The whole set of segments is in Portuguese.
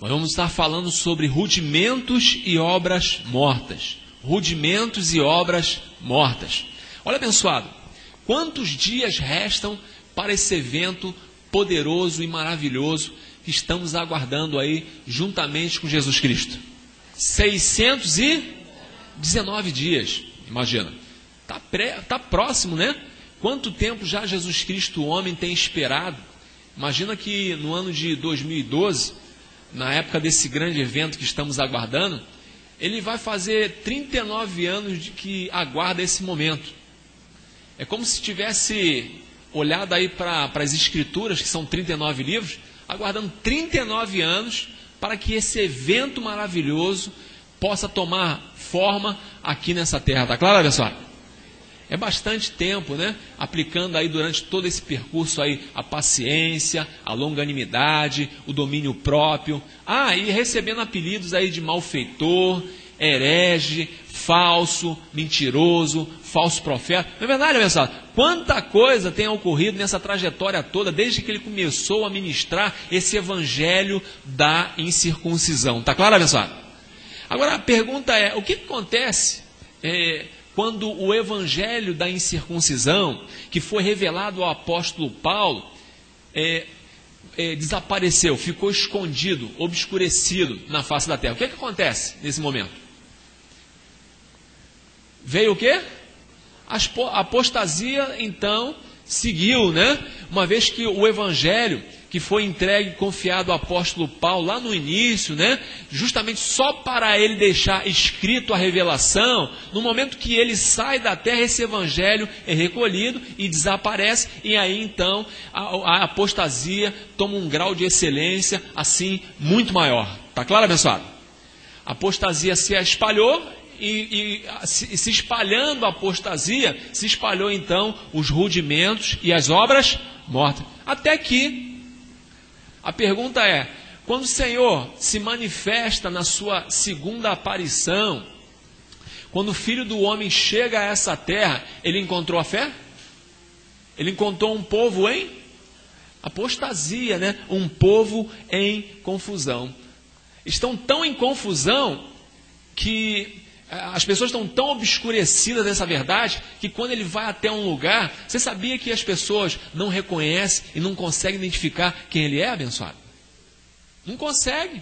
Nós vamos estar falando sobre rudimentos e obras mortas. Rudimentos e obras mortas. Olha, abençoado, quantos dias restam para esse evento poderoso e maravilhoso que estamos aguardando aí juntamente com Jesus Cristo? 619 dias, imagina. Tá próximo, né? Quanto tempo já Jesus Cristo, o homem, tem esperado? Imagina que no ano de 2012, na época desse grande evento que estamos aguardando, ele vai fazer 39 anos de que aguarda esse momento. É como se tivesse olhado aí para as escrituras, que são 39 livros, aguardando 39 anos para que esse evento maravilhoso possa tomar forma aqui nessa terra. Tá claro, pessoal? É bastante tempo, né? Aplicando aí durante todo esse percurso aí a paciência, a longanimidade, o domínio próprio. E recebendo apelidos aí de malfeitor, herege, falso, mentiroso, falso profeta. Não é verdade, pessoal? Quanta coisa tem ocorrido nessa trajetória toda, desde que ele começou a ministrar esse evangelho da incircuncisão. Tá claro, pessoal? Agora a pergunta é, o que acontece quando o evangelho da incircuncisão, que foi revelado ao apóstolo Paulo, desapareceu, ficou escondido, obscurecido na face da terra? O que acontece nesse momento? Veio o quê? A apostasia, então, seguiu, né? Uma vez que o evangelho que foi entregue e confiado ao apóstolo Paulo lá no início, né? Justamente só para ele deixar escrito a revelação, no momento que ele sai da terra, esse evangelho é recolhido e desaparece, e aí então a apostasia toma um grau de excelência assim muito maior. Tá claro, abençoado? A apostasia se espalhou, e se espalhando a apostasia, se espalhou então os rudimentos e as obras mortas. Até que a pergunta é, quando o Senhor se manifesta na sua segunda aparição, quando o Filho do Homem chega a essa terra, ele encontrou a fé? Ele encontrou um povo em apostasia, né? Um povo em confusão. Estão tão em confusão que as pessoas estão tão obscurecidas dessa verdade que quando ele vai até um lugar, você sabia que as pessoas não reconhecem e não conseguem identificar quem ele é, abençoado? Não consegue.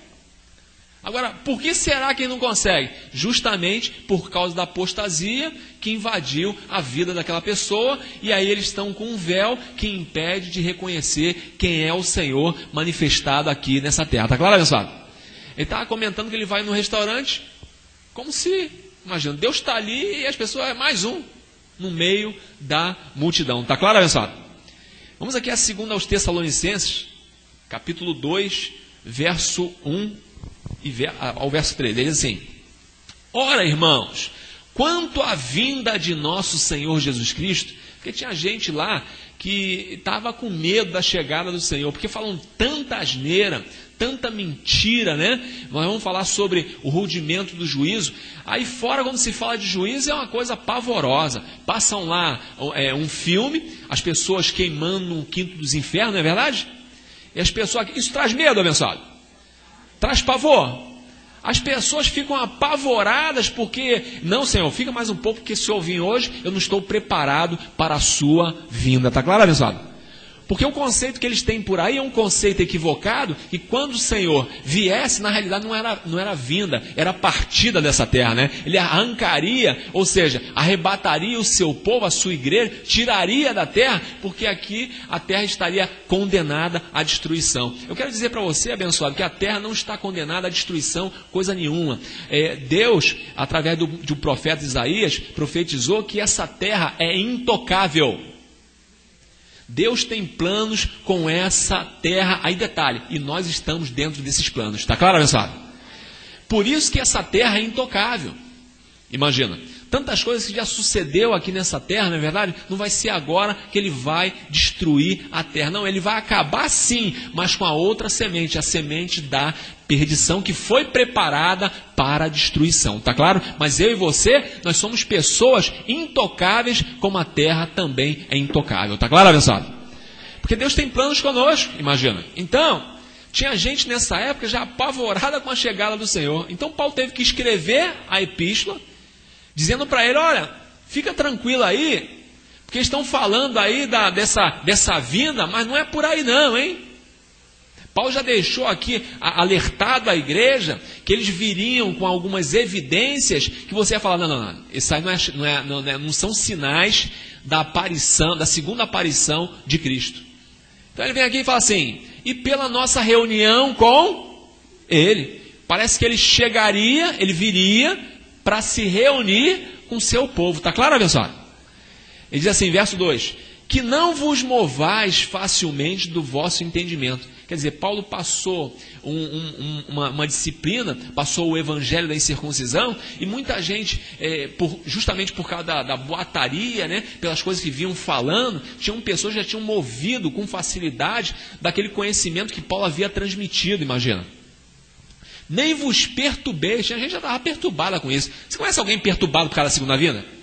Agora, por que será que ele não consegue? Justamente por causa da apostasia que invadiu a vida daquela pessoa, e aí eles estão com um véu que impede de reconhecer quem é o Senhor manifestado aqui nessa terra. Está claro, abençoado? Ele estava comentando que ele vai no restaurante, como se, imagina, Deus está ali e as pessoas é mais um no meio da multidão. Está claro, abençoado? Vamos aqui a 2 aos Tessalonicenses, capítulo 2, verso 1 ao verso 3. Ele diz assim: ora, irmãos, quanto à vinda de nosso Senhor Jesus Cristo, porque tinha gente lá que estava com medo da chegada do Senhor, porque falam tanta asneira, tanta mentira, né? Nós vamos falar sobre o rudimento do juízo. Aí fora, quando se fala de juízo, é uma coisa pavorosa. Passam lá um filme, as pessoas queimando no quinto dos infernos, não é verdade? E as pessoas, isso traz medo, abençoado? Traz pavor? As pessoas ficam apavoradas porque, não, Senhor, fica mais um pouco, porque se eu vim hoje, eu não estou preparado para a sua vinda. Está claro, abençoado? Porque o conceito que eles têm por aí é um conceito equivocado, que quando o Senhor viesse, na realidade não era vinda, era partida dessa terra, né? Ele arrancaria, ou seja, arrebataria o seu povo, a sua igreja, tiraria da terra, porque aqui a terra estaria condenada à destruição. Eu quero dizer para você, abençoado, que a terra não está condenada à destruição, coisa nenhuma. Deus, através do profeta Isaías, profetizou que essa terra é intocável. Deus tem planos com essa terra, aí detalhe, e nós estamos dentro desses planos, está claro, abençoado? Por isso que essa terra é intocável. Imagina, tantas coisas que já sucedeu aqui nessa terra, não é verdade? Não vai ser agora que ele vai destruir a terra, não, ele vai acabar sim, mas com a outra semente, a semente da perdição que foi preparada para a destruição, tá claro? Mas eu e você, nós somos pessoas intocáveis, como a terra também é intocável, tá claro, abençoado? Porque Deus tem planos conosco, imagina. Então, Tinha gente nessa época já apavorada com a chegada do Senhor. Então Paulo teve que escrever a epístola, dizendo para ele, olha, fica tranquilo aí, porque estão falando aí dessa vinda, mas não é por aí não, hein? Paulo já deixou aqui alertado a igreja que eles viriam com algumas evidências que você ia falar, não, isso aí não são sinais da aparição, da segunda aparição de Cristo. Então ele vem aqui e fala assim, e pela nossa reunião com ele, parece que ele viria para se reunir com o seu povo. Está claro, abençoado? Ele diz assim, verso 2, que não vos movais facilmente do vosso entendimento. Quer dizer, Paulo passou uma disciplina, passou o evangelho da incircuncisão, e muita gente, justamente por causa da boataria, né, pelas coisas que vinham falando, tinham pessoas que já tinham movido com facilidade daquele conhecimento que Paulo havia transmitido, imagina. Nem vos perturbeis, a gente já estava perturbada com isso. Você conhece alguém perturbado por causa da segunda vinda?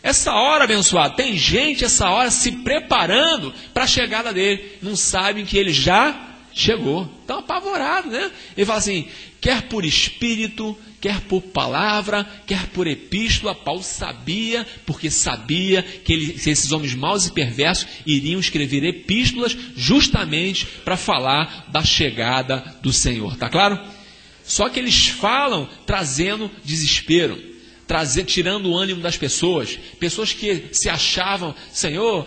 Essa hora, abençoado, tem gente essa hora se preparando para a chegada dele. Não sabem que ele já chegou. Estão apavorados, né? Ele fala assim, quer por espírito, quer por palavra, quer por epístola. Paulo sabia, porque sabia que esses homens maus e perversos iriam escrever epístolas justamente para falar da chegada do Senhor. Tá claro? Só que eles falam trazendo desespero, tirando o ânimo das pessoas que se achavam, Senhor,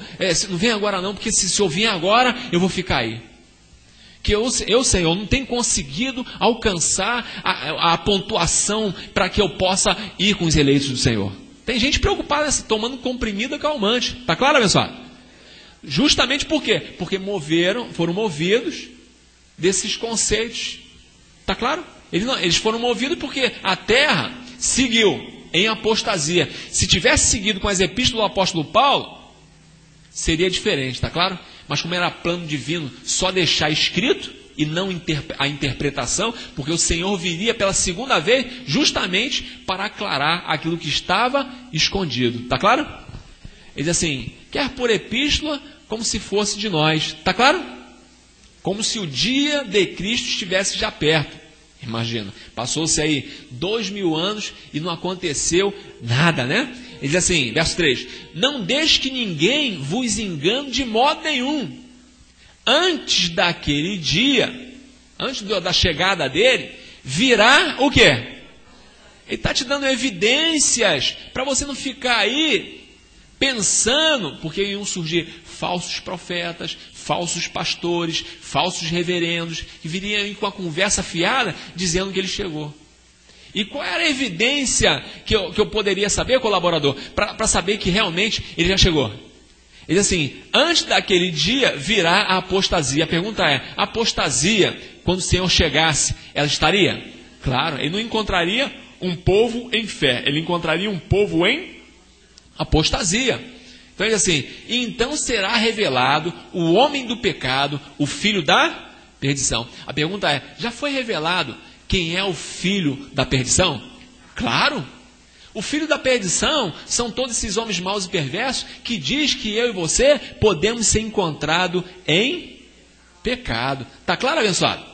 não vem agora não, porque se eu vim agora, eu vou ficar aí. Que eu, Senhor, não tenho conseguido alcançar a pontuação para que eu possa ir com os eleitos do Senhor. Tem gente preocupada, tomando comprimido calmante. Está claro, abençoado? Justamente por quê? Porque foram movidos desses conceitos. Está claro? Eles foram movidos porque a terra seguiu em apostasia. Se tivesse seguido com as epístolas do apóstolo Paulo, seria diferente, está claro? Mas como era plano divino só deixar escrito e não a interpretação, porque o Senhor viria pela segunda vez justamente para aclarar aquilo que estava escondido. Está claro? Ele diz assim, quer por epístola como se fosse de nós. Está claro? Como se o dia de Cristo estivesse já perto. Imagina, passou-se aí 2000 anos e não aconteceu nada, né? Ele diz assim, verso 3, não deixe que ninguém vos engane de modo nenhum. Antes daquele dia, antes da chegada dele, virá o quê? Ele está te dando evidências para você não ficar aí pensando, porque iam surgir falsos profetas, falsos pastores, falsos reverendos, que viriam com a conversa fiada, dizendo que ele chegou. E qual era a evidência que eu poderia saber, colaborador, para saber que realmente ele já chegou? Ele diz assim, antes daquele dia virá a apostasia. A pergunta é, a apostasia, quando o Senhor chegasse, ela estaria? Claro, ele não encontraria um povo em fé, ele encontraria um povo em apostasia. Então ele diz assim, então será revelado o homem do pecado, o filho da perdição. A pergunta é, já foi revelado quem é o filho da perdição? Claro! O filho da perdição são todos esses homens maus e perversos que diz que eu e você podemos ser encontrados em pecado. Está claro, abençoado?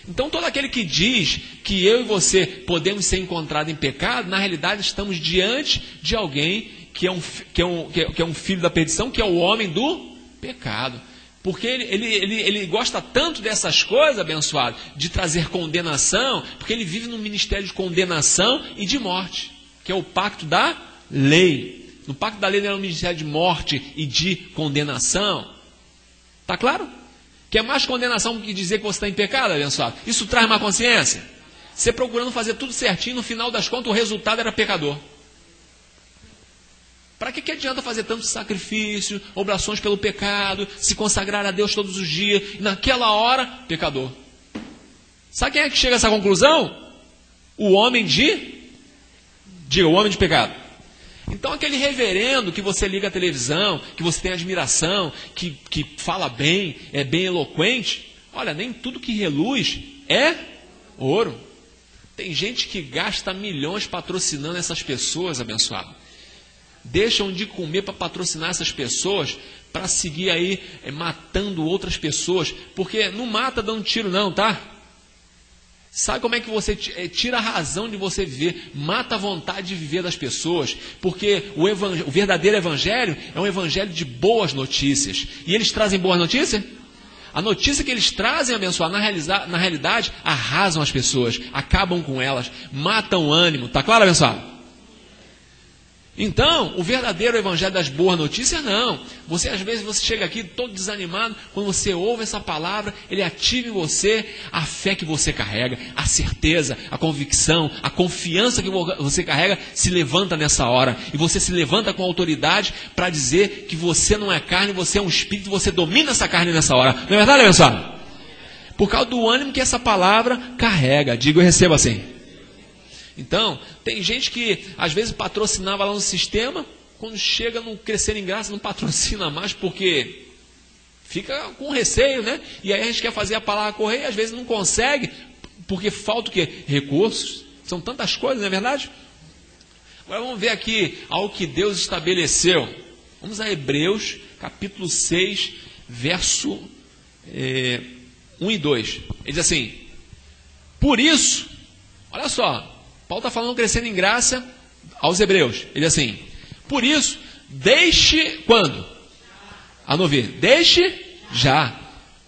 Então todo aquele que diz que eu e você podemos ser encontrados em pecado, na realidade estamos diante de alguém que é um filho da perdição, que é o homem do pecado. Porque ele gosta tanto dessas coisas, abençoado, de trazer condenação, porque ele vive num ministério de condenação e de morte, que é o pacto da lei. No pacto da lei não é um ministério de morte e de condenação. Está claro? Que é mais condenação do que dizer que você está em pecado, abençoado. Isso traz má consciência. Você procurando fazer tudo certinho, no final das contas o resultado era pecador. Para que adianta fazer tanto sacrifício, oblações pelo pecado, se consagrar a Deus todos os dias, e naquela hora, pecador? Sabe quem é que chega a essa conclusão? O homem o homem de pecado. Então aquele reverendo que você liga a televisão, que você tem admiração, que fala bem, é bem eloquente, olha, nem tudo que reluz é ouro. Tem gente que gasta milhões patrocinando essas pessoas, abençoado. deixam de comer para patrocinar essas pessoas, para seguir aí matando outras pessoas, porque não mata dando tiro não, tá? Sabe como é que você tira a razão de você viver? Mata a vontade de viver das pessoas, porque o verdadeiro evangelho é um evangelho de boas notícias. E eles trazem boas notícias? A notícia que eles trazem, abençoado, na realidade, arrasam as pessoas, acabam com elas, matam o ânimo. Está claro, abençoado? Então, o verdadeiro evangelho das boas notícias, não. Às vezes, você chega aqui todo desanimado, quando você ouve essa palavra, ele ativa em você a fé que você carrega, a certeza, a convicção, a confiança que você carrega, se levanta nessa hora. E você se levanta com autoridade para dizer que você não é carne, você é um espírito, você domina essa carne nessa hora. Não é verdade, abençoado? Por causa do ânimo que essa palavra carrega. Digo, eu recebo assim. Então, tem gente que às vezes patrocinava lá no sistema, quando chega no Crescer em Graça não patrocina mais, porque fica com receio, né? E aí a gente quer fazer a palavra correr e às vezes não consegue, porque falta o quê? Recursos. São tantas coisas, não é verdade? Agora vamos ver aqui algo que Deus estabeleceu. Vamos a Hebreus, capítulo 6, verso 1 e 2. Ele diz assim: por isso, olha só, Paulo está falando crescendo em graça aos hebreus. Ele diz assim: por isso, deixe quando? A não ver, deixe já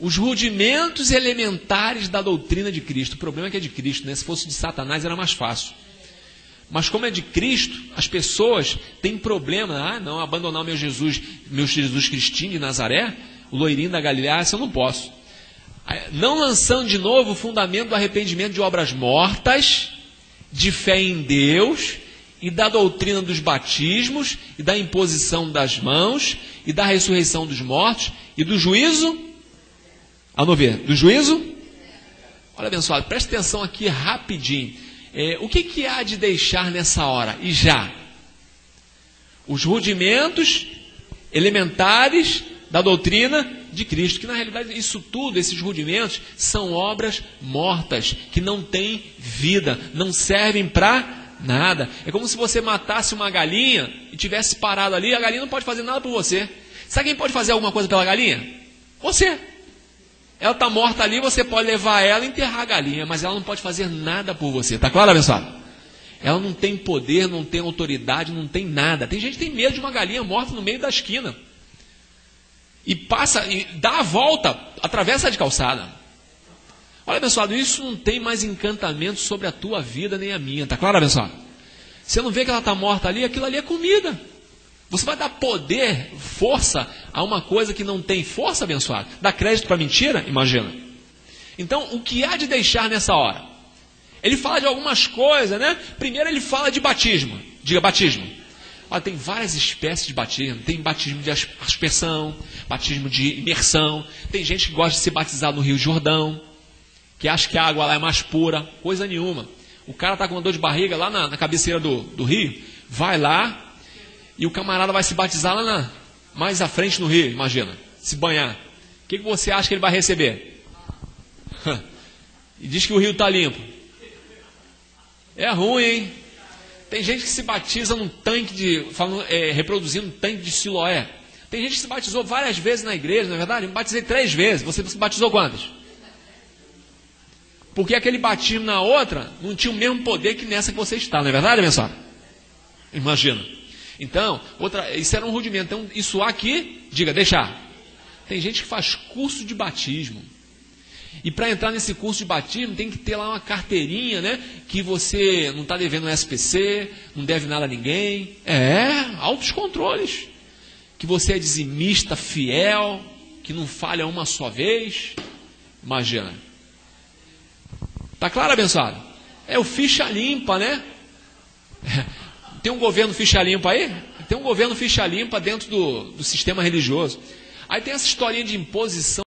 os rudimentos elementares da doutrina de Cristo. O problema é que é de Cristo, né? Se fosse de Satanás era mais fácil. Mas como é de Cristo, as pessoas têm problema. Não, abandonar o meu Jesus Cristinho de Nazaré, o loirinho da Galileia, isso eu não posso. Não lançando de novo o fundamento do arrependimento de obras mortas, de fé em Deus, e da doutrina dos batismos, e da imposição das mãos, e da ressurreição dos mortos, e do juízo. A não ver, do juízo? Olha, abençoado, preste atenção aqui rapidinho. O que há de deixar nessa hora? E já? Os rudimentos elementares da doutrina de Cristo, que na realidade isso tudo, esses rudimentos, são obras mortas, que não têm vida, não servem para nada. É como se você matasse uma galinha e tivesse parado ali, a galinha não pode fazer nada por você. Sabe quem pode fazer alguma coisa pela galinha? Você. Ela está morta ali, você pode levar ela e enterrar a galinha, mas ela não pode fazer nada por você. Está claro, abençoado? Ela não tem poder, não tem autoridade, não tem nada. Tem gente que tem medo de uma galinha morta no meio da esquina. E passa, e dá a volta, atravessa de calçada. Olha, abençoado, isso não tem mais encantamento sobre a tua vida nem a minha. Está claro, abençoado? Você não vê que ela está morta ali, aquilo ali é comida. Você vai dar poder, força a uma coisa que não tem força, abençoado? Dá crédito para mentira? Imagina. Então, o que há de deixar nessa hora? Ele fala de algumas coisas, né? Primeiro ele fala de batismo. Diga, batismo. Olha, tem várias espécies de batismo. Tem batismo de aspersão, batismo de imersão. Tem gente que gosta de ser batizado no Rio Jordão, que acha que a água lá é mais pura. Coisa nenhuma. O cara está com uma dor de barriga lá na cabeceira do rio, vai lá e o camarada vai se batizar lá mais à frente no rio, imagina, se banhar. O que você acha que ele vai receber? E diz que o rio está limpo. É ruim, hein? Tem gente que se batiza num tanque reproduzindo um tanque de Siloé. Tem gente que se batizou várias vezes na igreja, não é verdade? Eu me batizei 3 vezes. Você se batizou quantas? Porque aquele batismo na outra não tinha o mesmo poder que nessa que você está, não é verdade, abençoado? Imagina. Então, isso era um rudimento. Então, isso aqui, diga, deixar. Tem gente que faz curso de batismo. E para entrar nesse curso de batismo, tem que ter lá uma carteirinha, né? Que você não está devendo no SPC, não deve nada a ninguém. Altos controles. Que você é dizimista, fiel, que não falha uma só vez. Imagina. Tá claro, abençoado? É o ficha limpa, né? Tem um governo ficha limpa aí? Tem um governo ficha limpa dentro do sistema religioso. Aí tem essa historinha de imposição